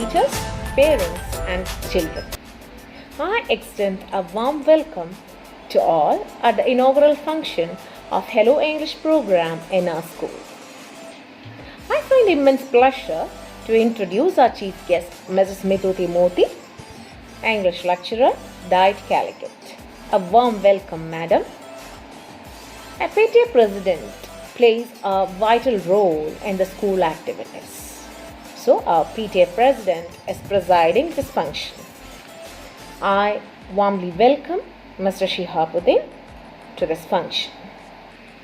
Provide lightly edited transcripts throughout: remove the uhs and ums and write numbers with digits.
teachers, parents, and children. I extend a warm welcome to all at the inaugural function of Hello English program in our school. I find immense pleasure to introduce our chief guest, Mrs. Mithuti Moti, English lecturer, Diet Calicut. A warm welcome, madam. A PTA president plays a vital role in the school activities. So, our PTA president is presiding this function. I warmly welcome Mr. Shihabuddin to this function.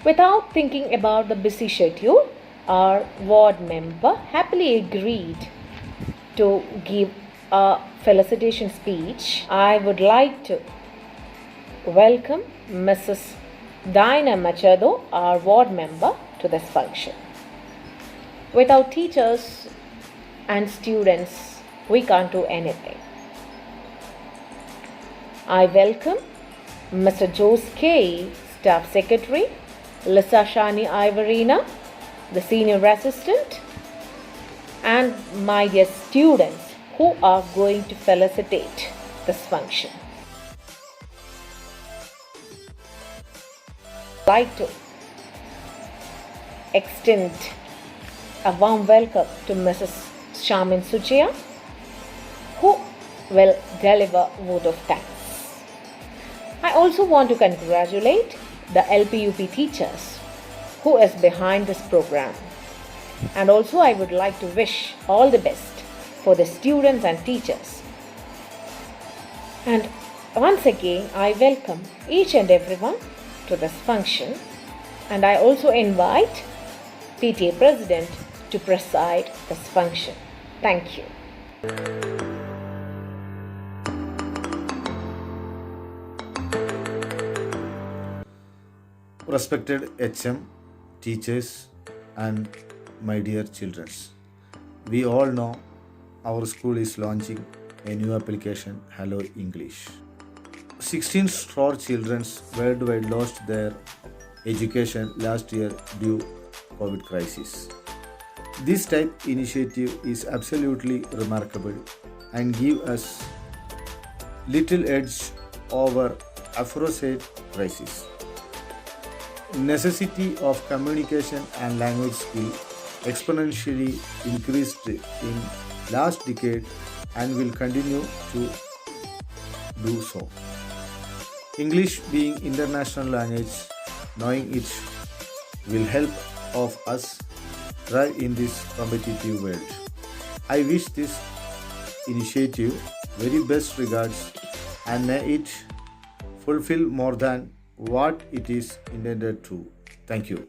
Without thinking about the busy schedule, our ward member happily agreed to give a felicitation speech. I would like to welcome Mrs. Diana Machado, our ward member, to this function. Without teachers and students, we can't do anything. I welcome Mr. Jose K., Staff Secretary, Lisa Shani Ivorina, the Senior Assistant, and my dear students who are going to felicitate this function. I'd like to extend a warm welcome to Mrs. Shamin Sujaya, who will deliver vote of thanks. I also want to congratulate the LPUP teachers who is behind this program. And also I would like to wish all the best for the students and teachers. And once again, I welcome each and everyone to this function. And I also invite PTA President to preside this function. Thank you. Respected HM, teachers, and my dear children, we all know our school is launching a new application, Hello English. 16 crore children worldwide lost their education last year due COVID crisis. This type initiative is absolutely remarkable and give us little edge over aforesaid crisis. Necessity of communication and language skill exponentially increased in last decade and will continue to do so. English being international language, knowing it will help of us thrive in this competitive world. I wish this initiative very best regards and may it fulfill more than what it is intended to. Thank you.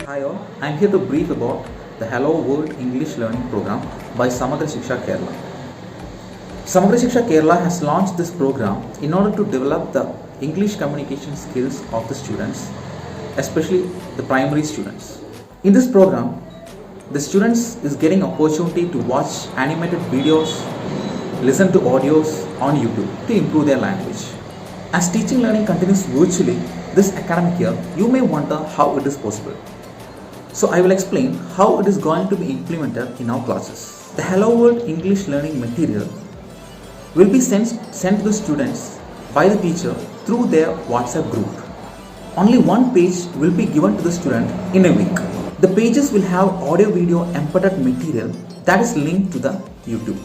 Hi all, I am here to brief about the Hello World English Learning Program by Samagra Shiksha Kerala. Samagra Shiksha Kerala has launched this program in order to develop the English communication skills of the students, especially the primary students. In this program, the students is getting opportunity to watch animated videos, listen to audios on YouTube to improve their language. As teaching learning continues virtually this academic year, you may wonder how it is possible. So I will explain how it is going to be implemented in our classes. The Hello World English learning material will be sent to the students by the teacher through their WhatsApp group. Only one page will be given to the student in a week. The pages will have audio video embedded material that is linked to the YouTube.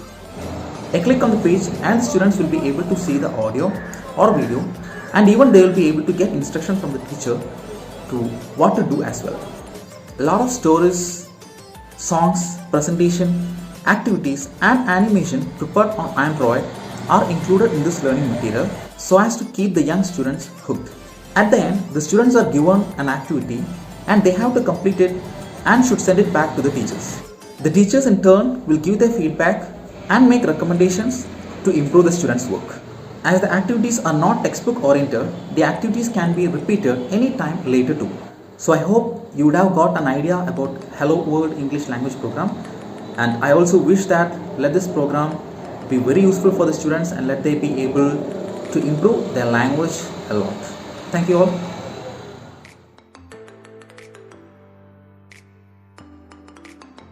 A click on the page and the students will be able to see the audio or video, and even they will be able to get instruction from the teacher to what to do as well. A lot of stories, songs, presentation, activities and animation prepared on Android are included in this learning material so as to keep the young students hooked. At the end, the students are given an activity and they have to complete it and should send it back to the teachers. The teachers in turn will give their feedback and make recommendations to improve the students' work. As the activities are not textbook oriented, the activities can be repeated anytime later too. So I hope you would have got an idea about Hello World English Language Program, and I also wish that let this program be very useful for the students and let they be able to improve their language a lot. Thank you all.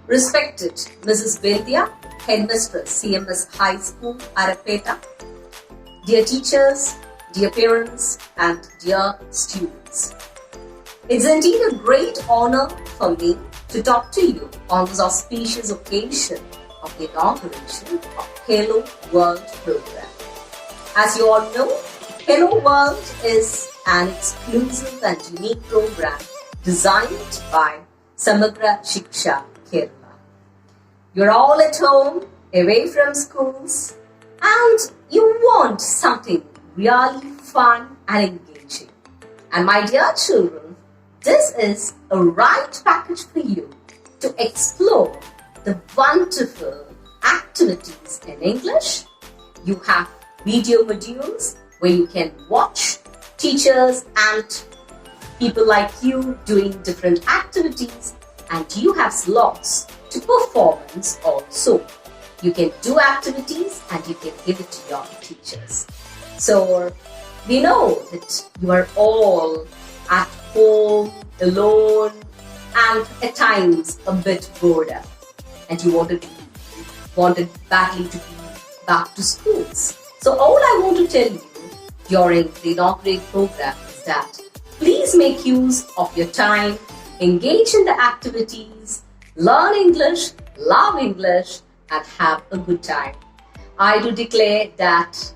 Respected Mrs. Vedya, Headmistress, CMS High School, Arapeta, dear teachers, dear parents, and dear students. It's indeed a great honor for me to talk to you on this auspicious occasion of the inauguration of Hello World program. As you all know, Hello World is an exclusive and unique program designed by Samagra Shiksha Kerala. You're all at home, away from schools, and you want something really fun and engaging. And my dear children, this is a right package for you to explore the wonderful activities in English. You have video modules where you can watch teachers and people like you doing different activities, and you have slots to performance also. You can do activities and you can give it to your teachers. So we know that you are all at home, alone, and at times a bit bored up, and you wanted badly to be back to schools. So all I want to tell you during the inaugural program is that please make use of your time, engage in the activities, learn English, love English, and have a good time. I do declare that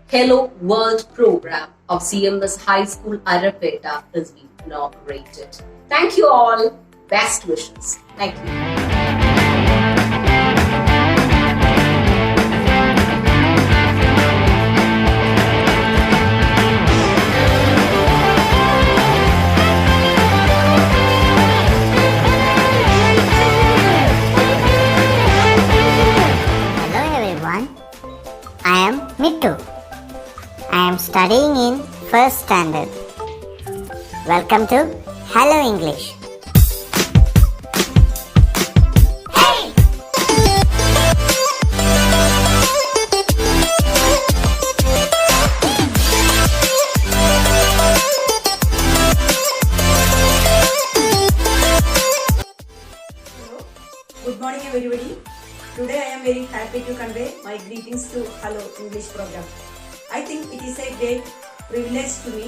Hello World program of CMS High School Arapeta is being inaugurated. Thank you all. Best wishes. Thank you. I am Mittu. I am studying in first standard. Welcome to Hello English. Hey! Hello. Good morning everybody. Today I am very happy to convey my greetings to Hello English program. I think it is a great privilege to me.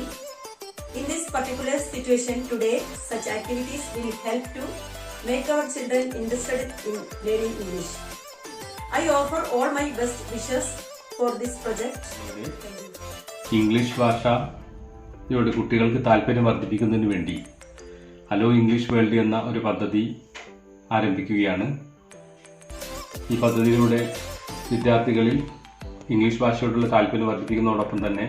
In this particular situation today, such activities will help to make our children interested in learning English. I offer all my best wishes for this project. English ഭാഷയുടെ കുട്ടികൾക്ക് താല്പര്യം വർദ്ധിപ്പിക്കുന്നതിന് വേണ്ടി hello English world എന്ന ഒരു പദ്ധതി ആരംഭിക്കുകയാണ്. ഈ പദ്ധതിയിലൂടെ വിദ്യാർത്ഥികളിൽ ഇംഗ്ലീഷ് ഭാഷയോടുള്ള താല്പര്യം വർദ്ധിപ്പിക്കുന്നതോടൊപ്പം തന്നെ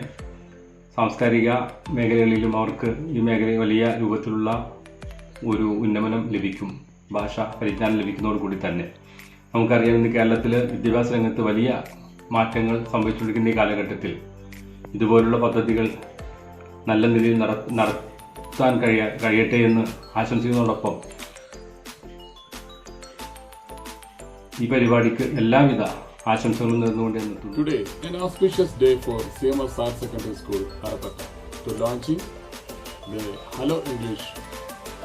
സാംസ്കാരിക മേഖലകളിലും അവർക്ക് ഈ മേഖലയിൽ വലിയ രൂപത്തിലുള്ള ഒരു ഉന്നമനം ലഭിക്കും. ഭാഷ പരിജ്ഞാനം ലഭിക്കുന്നതോടുകൂടി തന്നെ നമുക്കറിയാം, ഇന്ന് കേരളത്തിൽ വിദ്യാഭ്യാസ രംഗത്ത് വലിയ മാറ്റങ്ങൾ സംഭവിച്ചുകൊണ്ടിരിക്കുന്ന ഈ കാലഘട്ടത്തിൽ ഇതുപോലുള്ള പദ്ധതികൾ നല്ല നിലയിൽ നടത്താൻ കഴിയട്ടെ എന്ന് ആശംസിക്കുന്നതോടൊപ്പം ഈ പരിപാടിക്ക് എല്ലാവിധ ആശംസകളും നേർന്നുകൊണ്ട് എത്തുന്നു. Today, an auspicious day for CMS Higher Secondary School, Arapeta, to launching the Hello English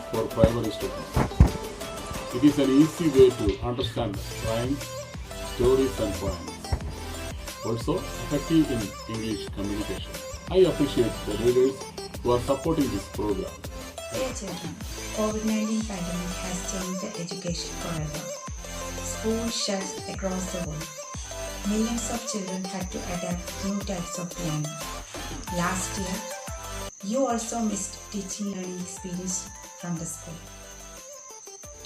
for primary students. It is an easy way to understand rhymes, stories and poems. Also, effective in English communication. I appreciate the leaders who are supporting this program. Dear children, COVID-19 pandemic has changed the education forever. Schools shut across the world. Millions of children had to adapt new types of learning. Last year, you also missed teaching learning experience from the school.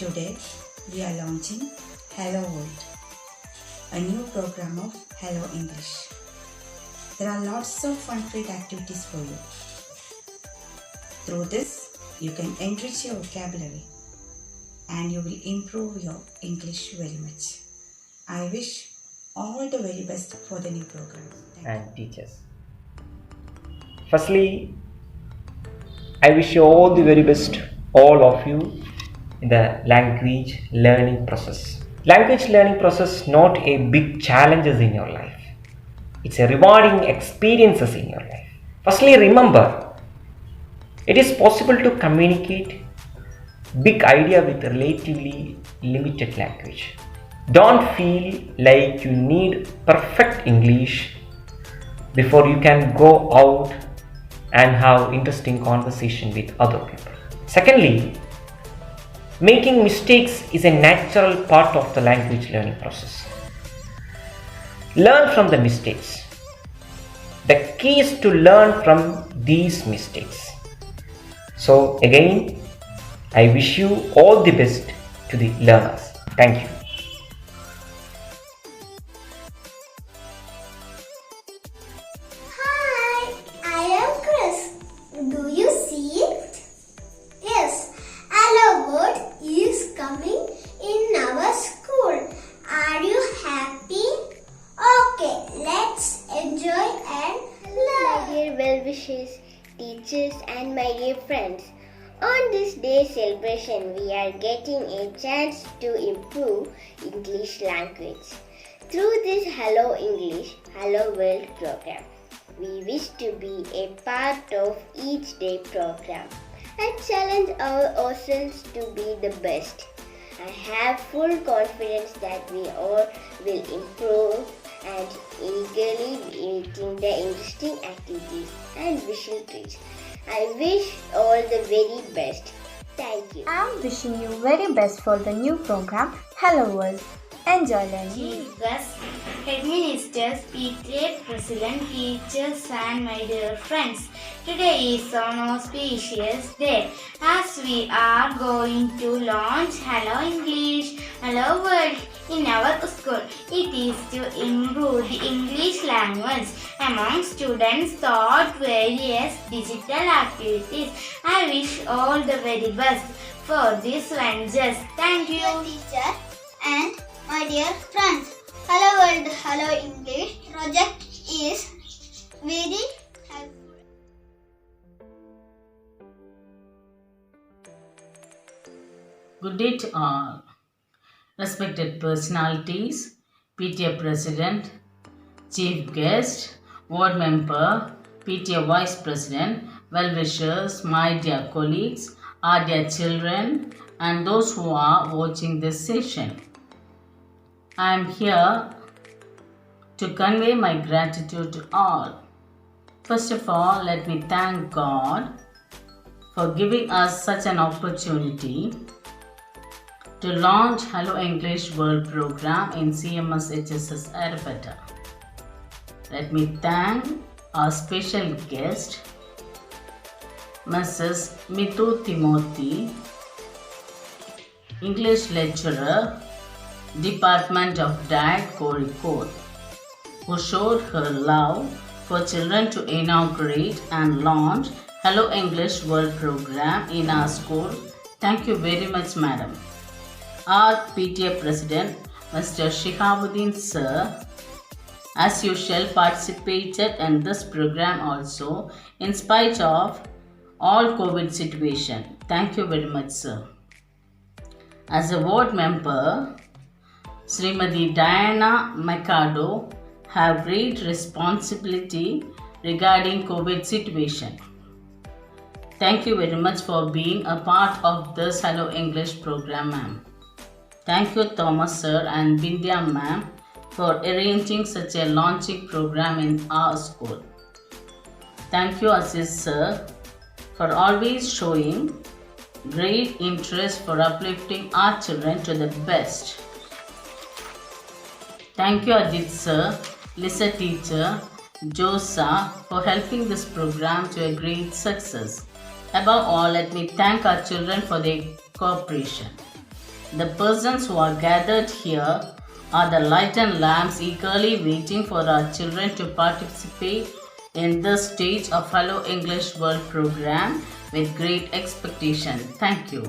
Today, we are launching Hello World, a new program of Hello English. There are lots of fun-filled activities for you. Through this, you can enrich your vocabulary and you will improve your English very much. I wish all the very best for the new program. And teachers. Firstly, I wish you all the very best, all of you, in the language learning process. Language learning process is not a big challenges in your life. It's a rewarding experiences in your life. Firstly, remember, it is possible to communicate big idea with relatively limited language. Don't feel like you need perfect English before you can go out and have interesting conversation with other people. Secondly, making mistakes is a natural part of the language learning process. Learn from the mistakes. The key is to learn from these mistakes. So again, I wish you all the best to the learners. Thank you. Hi, I am Chris. Do you see it? Yes, hello word is coming in our school. Are you happy? Okay, let's enjoy and learn. My dear well-wishers, teachers and my dear friends. On this day celebration, we are getting a chance to improve English language. Through this Hello English, Hello World program, we wish to be a part of each day program and challenge ourselves to be the best. I have full confidence that we all will improve and eagerly waiting the interesting activities and visual treats. I wish all the very best. Thank you. I'm wishing you very best for the new program Hello World. Enjoy learning. Jesus, Headministers, PTA President, teachers and my dear friends. Today is an auspicious day as we are going to launch Hello English, Hello World in our school. It is to improve the English language among students through various digital activities. I wish all the very best for this venture. Thank you. Dear teacher and my dear friends, Hello World, Hello English project is very helpful. Good day to all. Respected personalities, PTA President, Chief Guest, Ward Member, PTA Vice President, well-wishers, my dear colleagues, our dear children, and those who are watching this session. I am here to convey my gratitude to all. First of all, let me thank God for giving us such an opportunity to launch Hello English World program in CMS HSS Arapeta. Let me thank our special guest, Mrs. Mithu Timothy, English lecturer, Department of Diet, Kozhikode, who showed her love for children to inaugurate and launch Hello English World program in our school. Thank you very much, madam. Our PTA President, Mr. Shihabuddin Sir, as usual participated in this program also in spite of all COVID situation. Thank you very much, sir. As a ward member, Srimati Diana Mikado have great responsibility regarding COVID situation. Thank you very much for being a part of this Hello English program, ma'am. Thank you, Thomas sir and Bindya ma'am, for arranging such a launching program in our school. Thank you, Aziz sir, for always showing great interest for uplifting our children to the best. Thank you, Ajit sir, Lisa teacher, Josa, for helping this program to a great success. Above all, let me thank our children for their cooperation. The persons who are gathered here are the light and lamps eagerly waiting for our children to participate in this stage of Hello English World program with great expectation. Thank you.